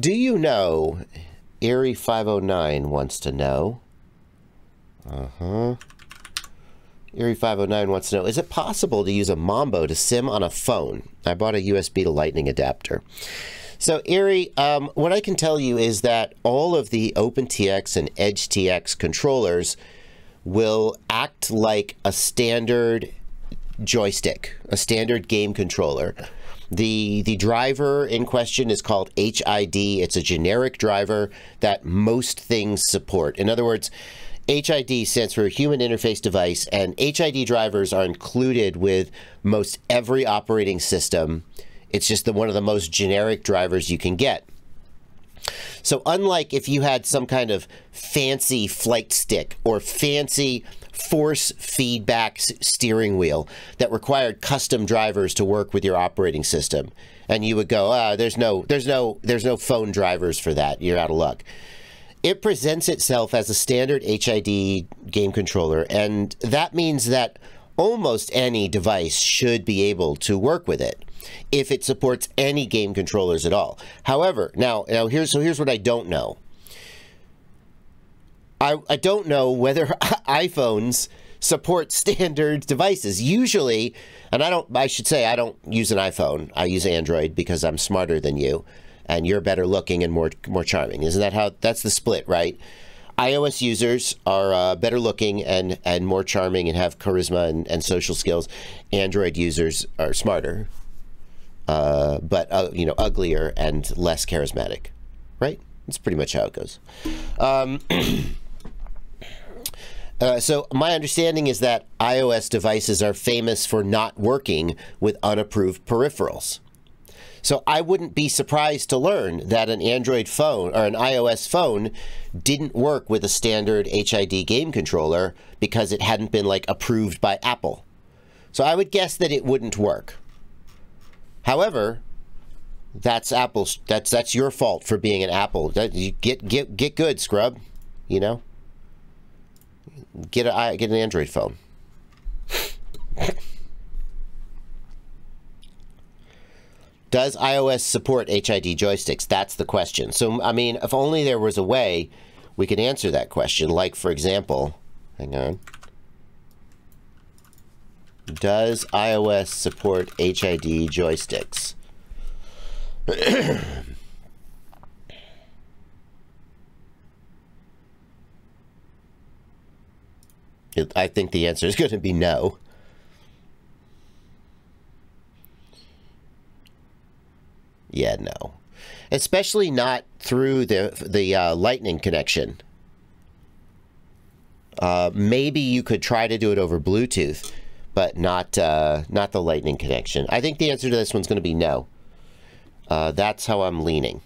Do you know, Erie509 wants to know, Erie509 wants to know, is it possible to use a Mambo to sim on a phone? I bought a USB to Lightning adapter. So, Erie, what I can tell you is that all of the OpenTX and EdgeTX controllers will act like a standard joystick, a standard game controller. The driver in question is called HID. It's a generic driver that most things support. In other words, HID stands for Human Interface Device, and HID drivers are included with most every operating system. It's just one of the most generic drivers you can get. So unlike if you had some kind of fancy flight stick or fancy force feedback steering wheel that required custom drivers to work with your operating system, and you would go, there's no phone drivers for that, you're out of luck. It presents itself as a standard HID game controller, and that means that almost any device should be able to work with it if it supports any game controllers at all. However, now here's what I don't know. I don't know whether iPhones support standard devices. Usually, and I should say I don't use an iPhone. I use Android because I'm smarter than you, and you're better looking and more charming. Isn't that how? That's the split, right? iOS users are better looking and more charming and have charisma and social skills. Android users are smarter, but uglier and less charismatic, right? That's pretty much how it goes. So my understanding is that iOS devices are famous for not working with unapproved peripherals. So I wouldn't be surprised to learn that an Android phone or an iOS phone didn't work with a standard HID game controller because it hadn't been approved by Apple. So I would guess that it wouldn't work. However, that's Apple's. That's your fault for being an Apple. You get good, scrub. You know, get an Android phone. Does iOS support HID joysticks? That's the question. So, I mean, if only there was a way we could answer that question. Like, for example, hang on. Does iOS support HID joysticks? I think the answer is going to be no. Yeah, no. Especially not through the Lightning connection. Maybe you could try to do it over Bluetooth, but not the Lightning connection. I think the answer to this one's going to be no. That's how I'm leaning.